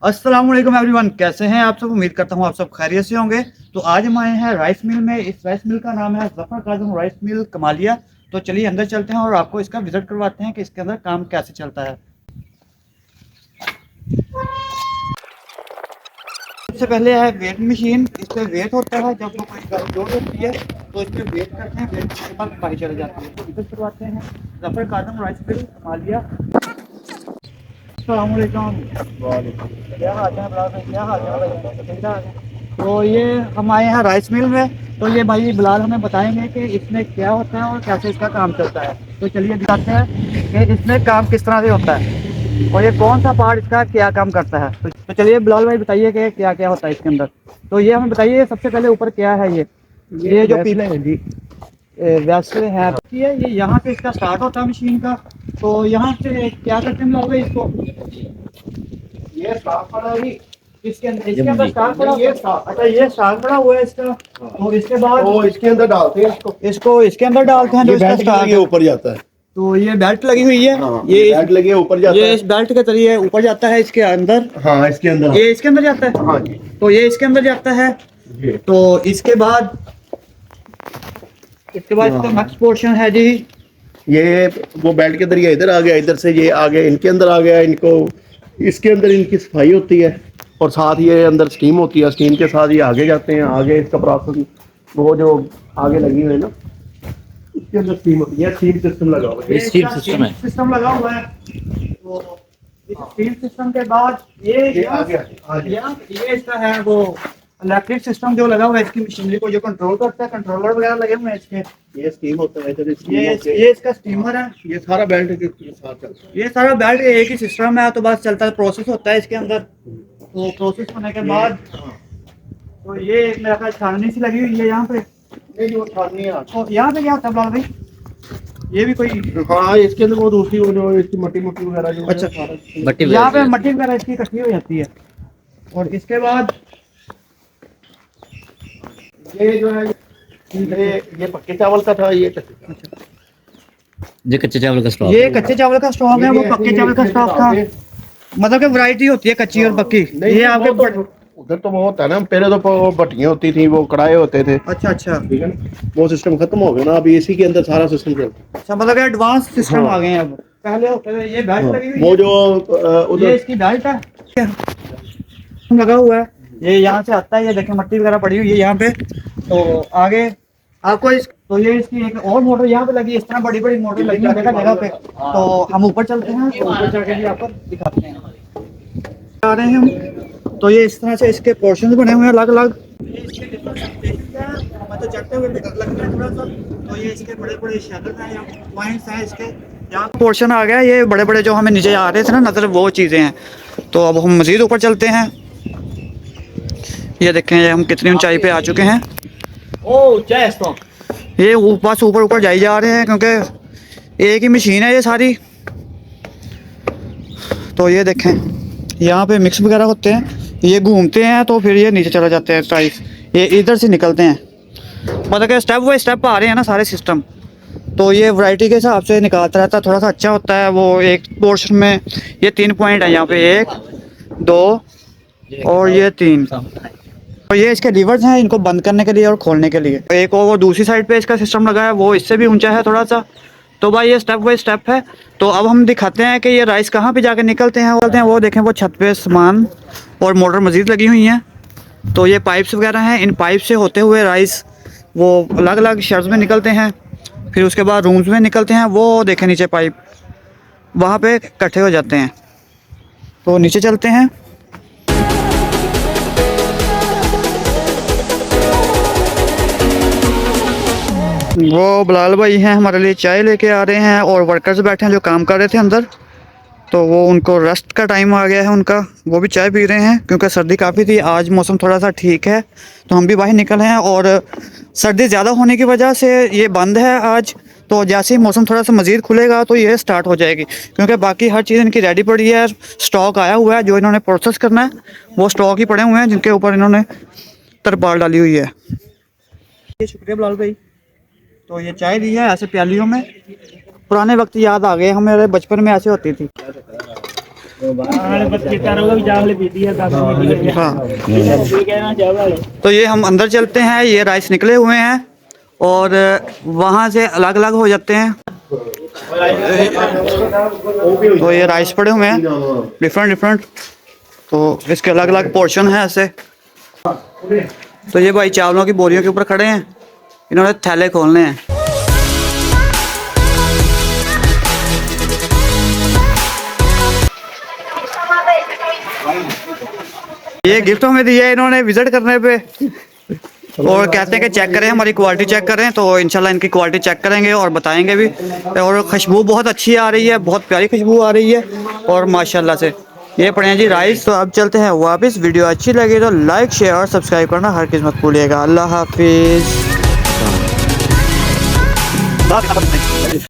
अस्सलाम वालेकुम एवरीवन, कैसे हैं आप सब। उम्मीद करता हूं आप सब खैरियत से होंगे। तो आज हम आए हैं राइस मिल में। इस राइस मिल का नाम है ज़फ़र काज़म राइस मिल कमालिया। तो चलिए अंदर चलते हैं और आपको इसका विजिट करवाते हैं कि इसके अंदर काम कैसे चलता है। सबसे पहले है वेट मशीन। इस पे वेट होता है, जब वो कोई गाड़ी लोड होती है तो इस पे वेट करते हैं, वेट के बाद पाई चली जाती है। तो विजिट करवाते हैं ज़फ़र काज़म राइस मिल कमालिया। अस्सलाम वालेकुम। क्या हाल है बिलाल भाई, क्या हाल है भाई, ठीक ठाक है। तो ये हम आए हैं राइस मिल में। तो ये भाई बिलाल हमें बताएंगे कि इसमें क्या होता है और कैसे इसका काम चलता है। तो चलिए दिखाते हैं कि इसमें काम किस तरह से होता है और ये कौन सा पार्ट इसका क्या काम करता है। तो चलिए बिलाल भाई बताइए कि क्या क्या होता है इसके अंदर। तो ये हमें बताइए सबसे पहले ऊपर क्या है। ये जो पीले हैं जी, वैसे है ये यहाँ से इसका स्टार्ट होता है मशीन का। तो यहाँ से क्या करते हैं लोग इसको, ये स्टार्ट पड़ा है इसके अंदर, इसके अंदर स्टार्ट पड़ा, ये स्टार्ट, अच्छा ये स्टार्ट पड़ा हुआ है इसका। और इसके बाद तो इसके अंदर डालते हैं इसको इसके अंदर डालते हैं जो इसका स्टार्ट ये ऊपर जाता है। तो ये बेल्ट लगी हुई है, हाँ, ये बेल्ट लगी है ऊपर जाता ये है। इस बेल्ट के जरिए ऊपर जाता है इसके अंदर। हाँ इसके अंदर, ये इसके अंदर जाता है। हाँ जी तो ये इसके अंदर जाता है। जी। तो इसके बाद इसका नेक्स्ट पोर्शन है जी, ये वो बेल्ट के जरिए इधर आ गया, इधर से ये आगे इनके अंदर आ गया। इनको इसके अंदर इनकी सफाई होती है और साथ ये अंदर स्टीम होती है। स्टीम के साथ ये आगे जाते हैं। आगे इसका प्रोसेस वो जो आगे लगी हुई है ना, इसके अंदर स्टीम होती है। स्टीम सिस्टम लगा हुआ है, ये स्टीम सिस्टम लगा हुआ है। तो इस स्टीम सिस्टम के बाद ये आ गया। ये इसका है वो इलेक्ट्रिक सिस्टम जो लगा हुआ है इसकी मशीनरी को जो कंट्रोल करता है। कंट्रोलर वगैरह लगे हुए हैं इसके। ये स्टीम होता है इधर, ये इसका स्टीमर है। ये सारा बेल्ट के साथ चलता है। ये सारा बेल्ट एक ही सिस्टम है। तो बस चलता है, प्रोसेस होता है इसके अंदर। तो प्रोसेस होने के बाद तो ये एक मेरा ख्याल छाननी सी लगी हुई है यहाँ पे। ये जो छाननी है, तो यहाँ पे क्या होता है बिलाल भाई, ये भी कोई, हाँ इसके अंदर वो दूसरी वो जो इसकी मट्टी मुट्टी वगैरह जो अच्छा, मट्टी यहाँ पे मट्टी वगैरह इसकी इकट्ठी हो जाती है। और इसके बाद ये जो है ये पक्के चावल का था। ये कच्चे चावल का स्टॉक, ये कच्चे चावल का स्टॉक है, वो पक्के चावल का स्टॉक था। मतलब कि वैरायटी होती है कच्ची और पक्की। ये आपके उधर तो वो होता है ना, पहले तो भट्टियां होती थी, वो कढ़ाई होते थे। अच्छा अच्छा, ठीक है ना, वो सिस्टम खत्म हो गया ना, अभी इसी के अंदर सारा सिस्टम चलता है। अच्छा, मतलब एडवांस सिस्टम हाँ। आ गए हैं अब। पहले होते थे ये बेल्ट लगी हुई वो है, जो ये उधर इसकी बेल्ट है लगा हुआ है। ये यहाँ से आता है, ये देखें मट्टी वगैरह पड़ी हुई है यहाँ पे। तो आगे आपको तो ये इसकी एक और मोटर यहाँ पे लगी है। इस तरह बड़ी बड़ी मोटर लगी है जगह जगह पे। तो हम ऊपर चलते हैं, तो ऊपर जाके भी आपको दिखाते हैं। आ रहे हैं हम। तो ये इस तरह से इसके पोर्शंस बने हुए हैं अलग अलग। तो चढ़ते हुए भी डर लग रहा है थोड़ा सा। तो ये इसके बड़े बड़े शेडर हैं, पॉइंट्स हैं इसके। यहाँ पोर्शन आ गया, ये बड़े बड़े जो हमें नीचे आ रहे थे ना नजर, वो चीज़ें हैं। तो अब हम मज़ीद ऊपर चलते हैं। ये देखें, ये हम कितनी ऊंचाई पे आ चुके हैं। ये बस ऊपर ऊपर जाई जा रहे हैं क्योंकि एक ही मशीन है ये सारी। तो ये देखें, यहाँ पे मिक्स वगैरह होते हैं, ये घूमते हैं तो फिर ये नीचे चले जाते हैं टाइल्स, ये इधर से निकलते हैं। मतलब कि स्टेप बाई स्टेप आ रहे हैं ना सारे सिस्टम। तो ये वैरायटी के हिसाब से निकालता रहता है, थोड़ा सा अच्छा होता है। वो एक पोर्शन में ये 3 पॉइंट है यहाँ पे, 1 2 और ये 3। और ये इसके लीवर्स हैं इनको बंद करने के लिए और खोलने के लिए। एक और वो दूसरी साइड पे इसका सिस्टम लगा है, वो इससे भी ऊंचा है थोड़ा सा। तो भाई ये स्टेप बाई स्टेप है। तो अब हम दिखाते हैं कि ये राइस कहाँ पे जाके निकलते हैं। वो देखें, वो छत पे सामान और मोटर मज़ीद लगी हुई हैं। तो ये पाइप्स वगैरह हैं, इन पाइप से होते हुए राइस वो अलग अलग शेड्स में निकलते हैं, फिर उसके बाद रूम्स में निकलते हैं। वो देखें नीचे पाइप, वहाँ पे इकट्ठे हो जाते हैं। तो नीचे चलते हैं। वो बिलाल भाई हैं, हमारे लिए चाय लेके आ रहे हैं और वर्कर्स बैठे हैं जो काम कर रहे थे अंदर। तो वो उनको रेस्ट का टाइम आ गया है उनका, वो भी चाय पी रहे हैं क्योंकि सर्दी काफ़ी थी। आज मौसम थोड़ा सा ठीक है तो हम भी बाहर निकले हैं और सर्दी ज़्यादा होने की वजह से ये बंद है आज। तो जैसे ही मौसम थोड़ा सा मज़ीद खुलेगा तो ये स्टार्ट हो जाएगी क्योंकि बाकी हर चीज़ इनकी रेडी पड़ी है। स्टॉक आया हुआ है, जो इन्होंने प्रोसेस करना है वो स्टॉक ही पड़े हुए हैं जिनके ऊपर इन्होंने तरपाल डाली हुई है। शुक्रिया बिलाल भाई। तो ये चाय दी है ऐसे प्यालियों में। पुराने वक्त याद आ गए हमें, बचपन में ऐसे होती थी। हाँ तो ये हम अंदर चलते हैं, ये राइस निकले हुए हैं और वहाँ से अलग अलग हो जाते हैं। तो ये राइस पड़े हुए हैं डिफरेंट डिफरेंट, तो इसके अलग अलग पोर्शन है ऐसे। तो ये भाई चावलों की बोरियों के ऊपर खड़े हैं, इन्होंने थैले खोलने हैं। ये गिफ्ट हमें दिया है इन्होंने विजिट करने पे, और कहते हैं कि चेक करें, हमारी क्वालिटी चेक करें। तो इंशाल्लाह इनकी क्वालिटी चेक करेंगे और बताएंगे भी। और खुशबू बहुत अच्छी आ रही है, बहुत प्यारी खुशबू आ रही है और माशाल्लाह से। ये पड़े हैं जी राइस। तो अब चलते हैं वापस। वीडियो अच्छी लगी तो लाइक शेयर और सब्सक्राइब करना हर किस मत भूलिएगा। अल्लाह हाफिज़।